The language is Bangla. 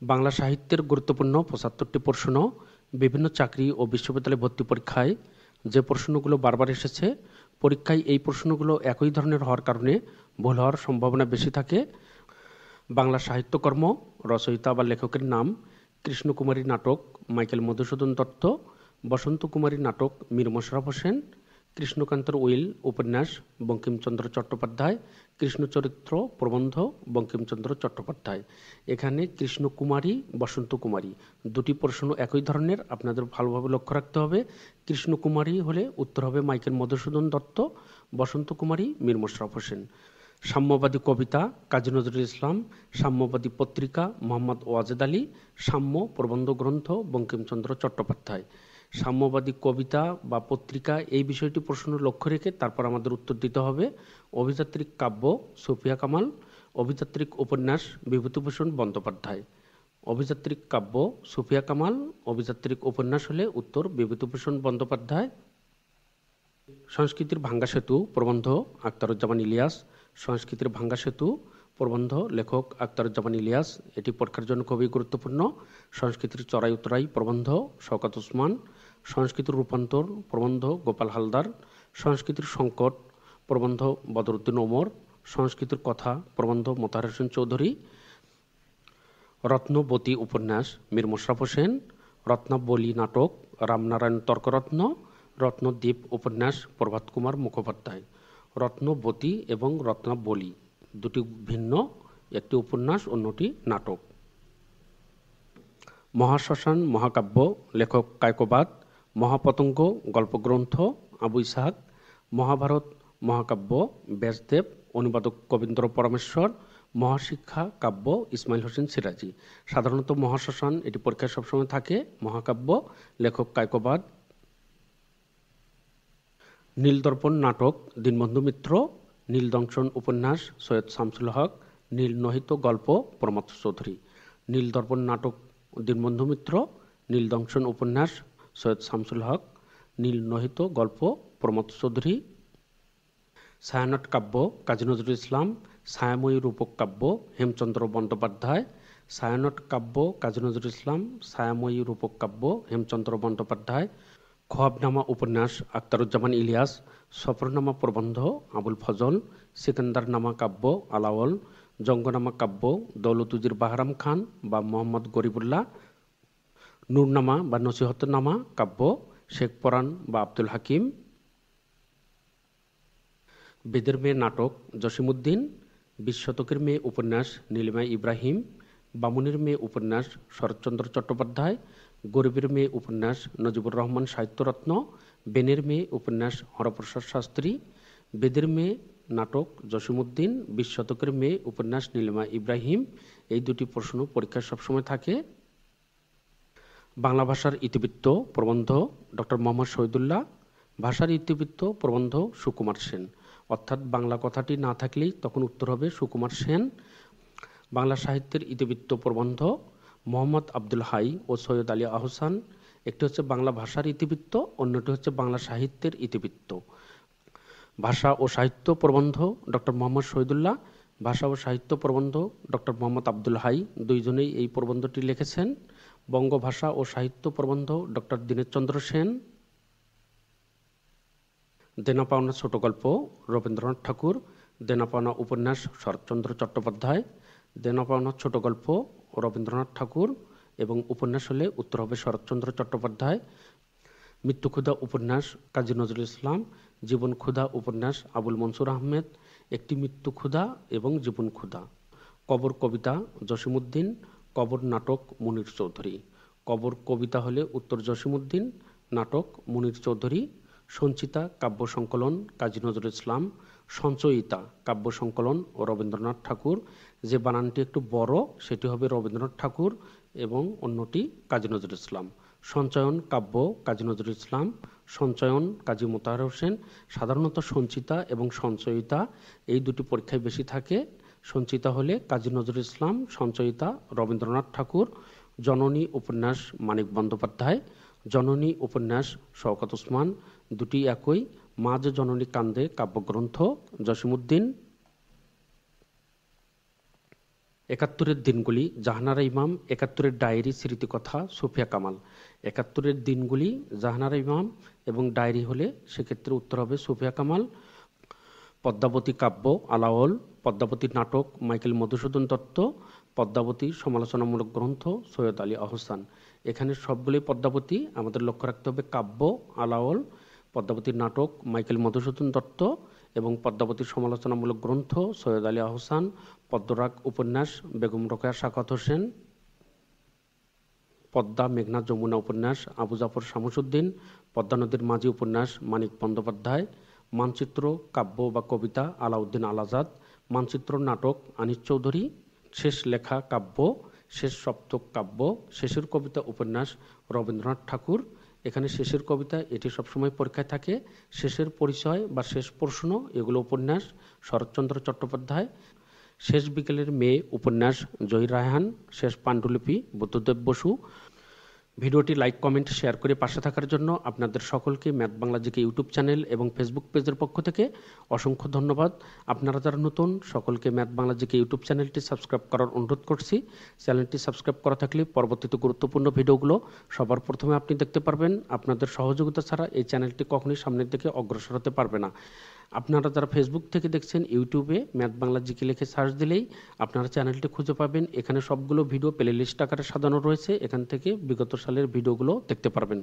বাংলা সাহিত্যের গুরুত্বপূর্ণ ৭৫টি প্রশ্ন বিভিন্ন চাকরি ও বিশ্ববিদ্যালয় ভর্তি পরীক্ষায় যে প্রশ্নগুলো বারবার এসেছে, পরীক্ষায় এই প্রশ্নগুলো একই ধরনের হওয়ার কারণে ভুল হওয়ার সম্ভাবনা বেশি থাকে। বাংলা সাহিত্যকর্ম, রচয়িতা বা লেখকের নাম: কৃষ্ণকুমারী নাটক মাইকেল মধুসূদন দত্ত, বসন্ত কুমারী নাটক মীর মশাররফ হোসেন, কৃষ্ণকান্তের উইল উপন্যাস বঙ্কিমচন্দ্র চট্টোপাধ্যায়, কৃষ্ণচরিত্র প্রবন্ধ বঙ্কিমচন্দ্র চট্টোপাধ্যায়। এখানে কৃষ্ণকুমারী, বসন্ত কুমারী দুটি প্রশ্ন একই ধরনের, আপনাদের ভালোভাবে লক্ষ্য রাখতে হবে। কৃষ্ণকুমারী হলে উত্তর হবে মাইকেল মধুসূদন দত্ত, বসন্ত কুমারী মীর মশাররফ হোসেন। সাম্যবাদী কবিতা কাজী নজরুল ইসলাম, সাম্যবাদী পত্রিকা মোহাম্মদ ওয়াজেদ আলী, সাম্য প্রবন্ধ গ্রন্থ বঙ্কিমচন্দ্র চট্টোপাধ্যায়। সাম্যবাদী কবিতা বা পত্রিকা এই বিষয়টি প্রশ্ন লক্ষ্য রেখে তারপর আমাদের উত্তর দিতে হবে। অভিযাত্রিক কাব্য সুফিয়া কামাল, অভিযাত্রিক উপন্যাস বিভূতিভূষণ বন্দ্যোপাধ্যায়। অভিযাত্রিক কাব্য সুফিয়া কামাল, অভিযাত্রিক উপন্যাস হলে উত্তর বিভূতিভূষণ বন্দ্যোপাধ্যায়। সংস্কৃতির ভাঙ্গা সেতু প্রবন্ধ আখতারুজ্জামান ইলিয়াস, সংস্কৃতির ভাঙ্গা সেতু প্রবন্ধ লেখক আখতারুজ্জামান ইলিয়াস, এটি পরীক্ষার জন্য খুবই গুরুত্বপূর্ণ। সংস্কৃতির চড়াই উতরাই প্রবন্ধ শওকত ওসমান, সংস্কৃতির রূপান্তর প্রবন্ধ গোপাল হালদার, সংস্কৃতির সংকট প্রবন্ধ বদরুদ্দিন ওমর, সংস্কৃতির কথা প্রবন্ধ মোতাহার হোসেন চৌধুরী, রত্নবতী উপন্যাস মীর মশাররফ হোসেন, রত্নাবলী নাটক রামনারায়ণ তর্করত্ন, রত্নদ্বীপ উপন্যাস প্রভাত কুমার মুখোপাধ্যায়। রত্নবতী এবং রত্নাবলী দুটি ভিন্ন, একটি উপন্যাস অন্যটি নাটক। মহাশ্মশান মহাকাব্য লেখক কায়কোবাদ, মহাপতঙ্গ গল্পগ্রন্থ আবু ইসহাক, মহাভারত মহাকাব্য ব্যাসদেব, অনুবাদক কবীন্দ্র পরমেশ্বর, মহাশিক্ষা কাব্য ইসমাইল হোসেন সিরাজি। সাধারণত মহাশ্মশান এটি পরীক্ষায় সবসময় থাকে। মহাকাব্য লেখক কায়কোবাদ। নীলদর্পণ নাটক দীনবন্ধু মিত্র, নীলদংশন উপন্যাস সৈয়দ শামসুল হক, নীলনহিত গল্প প্রমথ চৌধুরী। নীলদর্পণ নাটক দীনবন্ধু মিত্র, নীলদংশন উপন্যাস সৈয়দ শামসুল হক, নীলনহিত গল্প প্রমথ চৌধুরী। ছায়ানট কাব্য কাজী নজরুল ইসলাম, ছায়াময়ী রূপক কাব্য হেমচন্দ্র বন্দ্যোপাধ্যায়। ছায়ানট কাব্য কাজী নজরুল ইসলাম, ছায়াময়ী রূপক কাব্য হেমচন্দ্র বন্দ্যোপাধ্যায়। খোয়াবনামা উপন্যাস আখতারুজ্জামান ইলিয়াস, সফরনামা প্রবন্ধ আবুল ফজল, সিকান্দারনামা কাব্য আলাওল, জঙ্গনামা কাব্য দৌলতুজির বাহরাম খান বা মোহাম্মদ গরিবুল্লাহ, নূরনামা বা নসিহতনামা কাব্য শেখ পরাণ বা আব্দুল হাকিম। বেদের মেয়ে নাটক জসিমউদ্দিন, ২০ শতকের মেয়ে উপন্যাস নীলিমা ইব্রাহিম, বামুনের মেয়ে উপন্যাস শরৎচন্দ্র চট্টোপাধ্যায়, গরিবের মেয়ে উপন্যাস নজিবুর রহমান সাহিত্যরত্ন, বেনের মেয়ে উপন্যাস হরপ্রসাদ শাস্ত্রী। বেদের মেয়ে নাটক জসিমউদ্দিন, ২০ শতকের মেয়ে উপন্যাস নীলিমা ইব্রাহিম, এই দুটি প্রশ্ন পরীক্ষায় সবসময় থাকে। বাংলা ভাষার ইতিবৃত্ত প্রবন্ধ ডক্টর মোহাম্মদ শহীদুল্লাহ, ভাষার ইতিবৃত্ত প্রবন্ধ সুকুমার সেন। অর্থাৎ বাংলা কথাটি না থাকলেই তখন উত্তর হবে সুকুমার সেন। বাংলা সাহিত্যের ইতিবৃত্ত প্রবন্ধ মোহাম্মদ আব্দুল হাই ও সৈয়দ আলী আহসান। একটি হচ্ছে বাংলা ভাষার ইতিবৃত্ত, অন্যটি হচ্ছে বাংলা সাহিত্যের ইতিবৃত্ত। ভাষা ও সাহিত্য প্রবন্ধ ডক্টর মোহাম্মদ শহীদুল্লাহ, ভাষা ও সাহিত্য প্রবন্ধ ডক্টর মোহাম্মদ আব্দুল হাই, দুইজনেই এই প্রবন্ধটি লিখেছেন। বঙ্গভাষা ও সাহিত্য প্রবন্ধ ডক্টর দীনেশচন্দ্র সেন। দেনা পাওনা ছোট গল্প রবীন্দ্রনাথ ঠাকুর, দেনা পাওনা উপন্যাস শরৎচন্দ্র চট্টোপাধ্যায়। দেনা পাওনা ছোট গল্প রবীন্দ্রনাথ ঠাকুর এবং উপন্যাস হলে উত্তর হবে শরৎচন্দ্র চট্টোপাধ্যায়। মৃত্যুক্ষুধা উপন্যাস কাজী নজরুল ইসলাম, জীবন ক্ষুধা উপন্যাস আবুল মনসুর আহমেদ। একটি মৃত্যুক্ষুধা এবং জীবন ক্ষুধা। কবর কবিতা জসিমউদ্দিন, কবর নাটক মুনীর চৌধুরী। কবর কবিতা হলে উত্তর জসিমউদ্দিন, নাটক মুনীর চৌধুরী। সঞ্চিতা কাব্য সংকলন কাজী নজরুল ইসলাম, সঞ্চয়িতা কাব্য সংকলন ও রবীন্দ্রনাথ ঠাকুর। যে বানানটি একটু বড় সেটি হবে রবীন্দ্রনাথ ঠাকুর এবং অন্যটি কাজী নজরুল ইসলাম। সঞ্চয়ন কাব্য কাজী নজরুল ইসলাম, সঞ্চয়ন কাজী মোতাহার হোসেন। সাধারণত সঞ্চিতা এবং সঞ্চয়িতা এই দুটি পরীক্ষায় বেশি থাকে। সঞ্চিতা হলে কাজী নজরুল ইসলাম, সঞ্চয়িতা রবীন্দ্রনাথ ঠাকুর। জননী উপন্যাস মানিক বন্দ্যোপাধ্যায়, জননী উপন্যাস শওকত ওসমান, দুটি একই। মা যে জননী কান্দে কাব্যগ্রন্থ জসিমউদ্দিন। একাত্তরের দিনগুলি, জাহানারা ইমাম। একাত্তরের ডায়েরি, স্মৃতিকথা, সুফিয়া কামাল। একাত্তরের দিনগুলি, জাহানারা ইমাম এবং ডায়েরি হলে সেক্ষেত্রে উত্তর হবে সুফিয়া কামাল। পদ্মাবতী কাব্য, আলাওল। পদ্মাবতী নাটক, মাইকেল মধুসূদন দত্ত। পদ্মাবতী সমালোচনামূলক গ্রন্থ, সৈয়দ আলী আহসান। এখানে সবগুলোই পদ্মাবতী, আমাদের লক্ষ্য রাখতে হবে কাব্য, আলাওল, পদ্মাবতীর নাটক, মাইকেল মধুসূদন দত্ত এবং পদ্মাবতীর সমালোচনামূলক গ্রন্থ, সৈয়দ আলী আহসান। পদ্মরাগ উপন্যাস, বেগম রোকেয়া সাখাওয়াত হোসেন। পদ্মা মেঘনা যমুনা উপন্যাস, আবু জাফর শামসুদ্দিন। পদ্মা নদীর মাঝি উপন্যাস, মানিক বন্দ্যোপাধ্যায়। মানচিত্র কাব্য বা কবিতা, আলাউদ্দিন আল আজাদ। মানচিত্র নাটক, আনিস চৌধুরী। শেষ লেখা কাব্য, শেষ সপ্তক কাব্য। শেষের কবিতা উপন্যাস, রবীন্দ্রনাথ ঠাকুর। এখানে শেষের কবিতা, এটি সবসময় পরীক্ষায় থাকে। শেষের পরিচয় বা শেষ প্রশ্ন, এগুলো উপন্যাস, শরৎচন্দ্র চট্টোপাধ্যায়। শেষ বিকেলের মেয়ে উপন্যাস, জহির রায়হান। শেষ পাণ্ডুলিপি, বুদ্ধদেব বসু। ভিডিওটি লাইক, কমেন্ট, শেয়ার করে পাশে থাকার জন্য আপনাদের সকলকে math Bangla GK YouTube channel এবং ফেসবুক পেজের পক্ষ থেকে অসংখ্য ধন্যবাদ। আপনারা যারা নতুন, সকলকে ম্যাথ বাংলা জিকে ইউটিউব চ্যানেলটি সাবস্ক্রাইব করার অনুরোধ করছি। চ্যানেলটি সাবস্ক্রাইব করা থাকলে পরবর্তীতে গুরুত্বপূর্ণ ভিডিওগুলো সবার প্রথমে আপনি দেখতে পারবেন। আপনাদের সহযোগিতা ছাড়া এই চ্যানেলটি কখনোই সামনের দিকে অগ্রসর হতে পারবে না। আপনারা যারা ফেসবুক থেকে দেখছেন, ইউটিউবে ম্যাথ বাংলা জিকে লিখে সার্চ দিলেই আপনারা চ্যানেলটি খুঁজে পাবেন। এখানে সবগুলো ভিডিও প্লে লিস্ট আকারে সাজানো রয়েছে, এখান থেকে বিগত সালের ভিডিওগুলো দেখতে পারবেন।